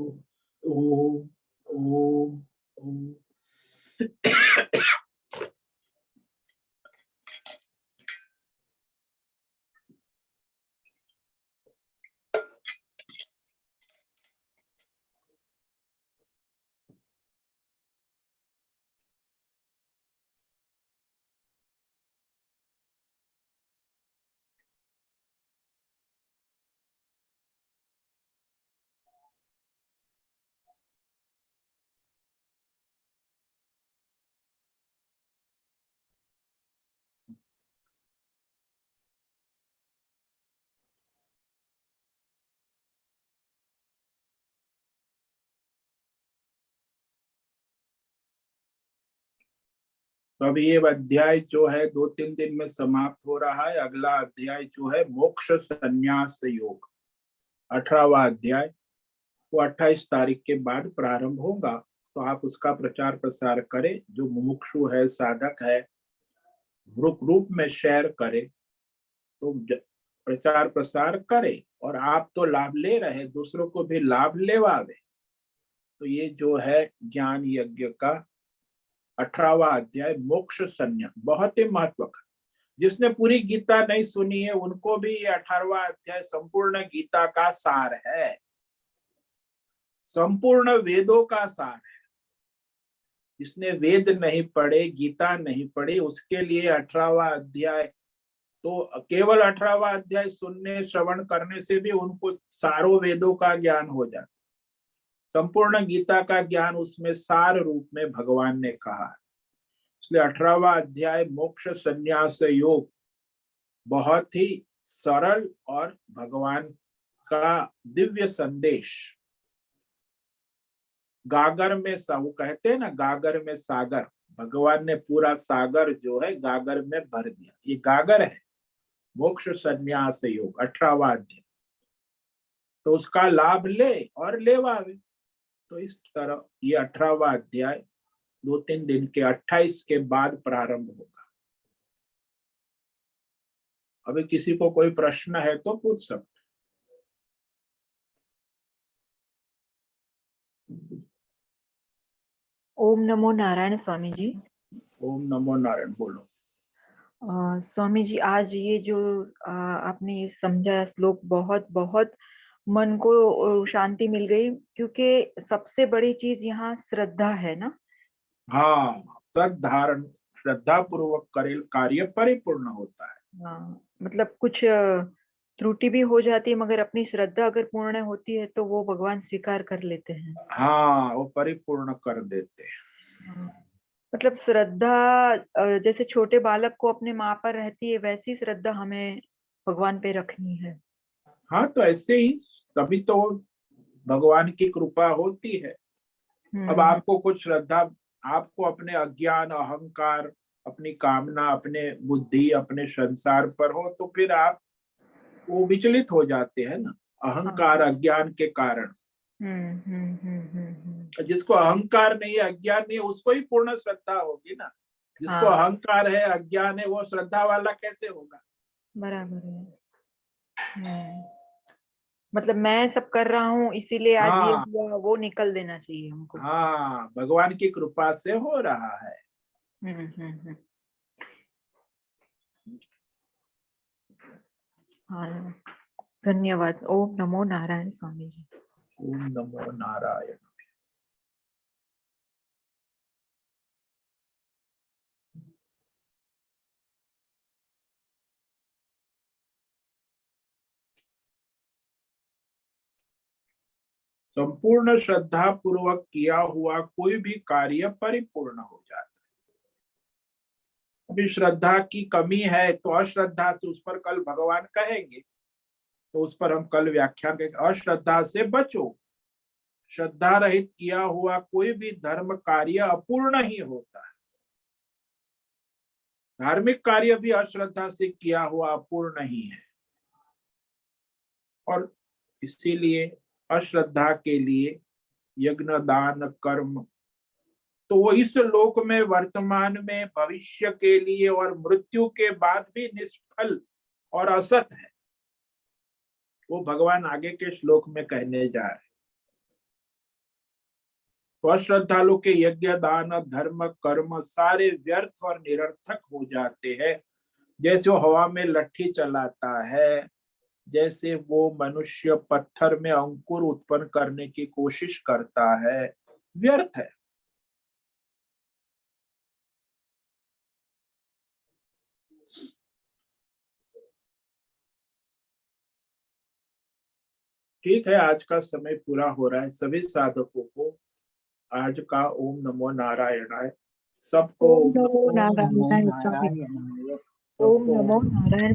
ओम ओम ओम। तो अब ये अध्याय जो है 2-3 दिन में समाप्त हो रहा है। अगला अध्याय जो है मोक्ष संन्यास योग, 18वां अध्याय, वो 28 तारीख के बाद प्रारंभ होगा। तो आप उसका प्रचार प्रसार करें, जो मुमुक्षु है, साधक है, ग्रुप रूप में शेयर करें, तो प्रचार प्रसार करें। और आप तो लाभ ले रहे, दूसरों को भी लाभ लेवावे। तो ये जो है ज्ञान यज्ञ का 18वां अध्याय मोक्ष संन्यास बहुत ही महत्व का। जिसने पूरी गीता नहीं सुनी है उनको भी ये 18वां अध्याय संपूर्ण गीता का सार है, संपूर्ण वेदों का सार है। जिसने वेद नहीं पढ़े, गीता नहीं पढ़ी, उसके लिए 18वां अध्याय तो केवल 18वां अध्याय सुनने श्रवण करने से भी उनको चारों वेदों का ज्ञान हो जाता। संपूर्ण गीता का ज्ञान उसमें सार रूप में भगवान ने कहा है। इसलिए 18वां अध्याय मोक्ष संन्यास योग बहुत ही सरल और भगवान का दिव्य संदेश। गागर में वो कहते हैं ना, गागर में सागर, भगवान ने पूरा सागर जो है गागर में भर दिया। ये गागर है मोक्ष संन्यास योग 18वां अध्याय। तो उसका लाभ ले और लेवावे। तो इस तरह ये 18वां अध्याय 2-3 दिन के 28 के बाद प्रारंभ होगा। अभी किसी को कोई प्रश्न है तो पूछ सकते। ओम नमो नारायण स्वामी जी। ओम नमो नारायण। बोलो। स्वामी जी, आज ये जो आपने समझा श्लोक, बहुत बहुत मन को शांति मिल गई, क्योंकि सबसे बड़ी चीज यहाँ श्रद्धा है ना। हाँ, सद्धारण श्रद्धा पूर्वक करे कार्य परिपूर्ण होता है। हाँ, मतलब कुछ त्रुटि भी हो जाती है, मगर अपनी श्रद्धा अगर पूर्ण होती है तो वो भगवान स्वीकार कर लेते हैं। हाँ, वो परिपूर्ण कर देते हैं। हाँ, मतलब श्रद्धा जैसे छोटे बालक को अपने माँ पर रहती है, वैसी श्रद्धा हमें भगवान पे रखनी है। हाँ, तो ऐसे ही तभी तो भगवान की कृपा होती है। अब आपको कुछ श्रद्धा, आपको अपने अज्ञान, अहंकार, अपनी कामना, अपने बुद्धि, अपने संसार पर हो तो फिर आप वो विचलित हो जाते हैं ना, अहंकार अज्ञान के कारण। जिसको अहंकार नहीं है, अज्ञान नहीं है, उसको ही पूर्ण श्रद्धा होगी ना। जिसको अहंकार है, अज्ञान है, वो श्रद्धा वाला कैसे होगा? बराबर है। मतलब मैं सब कर रहा हूँ इसीलिए आज ये हुआ, वो निकल देना चाहिए हमको। हाँ, भगवान की कृपा से हो रहा है। हाँ, धन्यवाद। ओम नमो नारायण स्वामी जी। ओम नमो नारायण। संपूर्ण श्रद्धा पूर्वक किया हुआ कोई भी कार्य परिपूर्ण हो जाता है। अभी श्रद्धा की कमी है तो अश्रद्धा से, उस पर कल भगवान कहेंगे, तो उस पर हम कल व्याख्यान करेंगे। अश्रद्धा से बचो। श्रद्धा रहित किया हुआ कोई भी धर्म कार्य अपूर्ण ही होता है। धार्मिक कार्य भी अश्रद्धा से किया हुआ अपूर्ण ही है। और इसीलिए अश्रद्धा के लिए यज्ञ, दान, कर्म तो वो इस लोक में, वर्तमान में, भविष्य के लिए और मृत्यु के बाद भी निष्फल और असत है। वो भगवान आगे के श्लोक में कहने जा रहे हैं। तो अश्रद्धालु के यज्ञ, दान, धर्म, कर्म सारे व्यर्थ और निरर्थक हो जाते हैं। जैसे वो हवा में लट्ठी चलाता है, जैसे वो मनुष्य पत्थर में अंकुर उत्पन्न करने की कोशिश करता है, व्यर्थ है। ठीक है, आज का समय पूरा हो रहा है। सभी साधकों को आज का ओम नमो नारायणाय। सबको ओम नमो नारायण। सबको ओम नमो नारायण।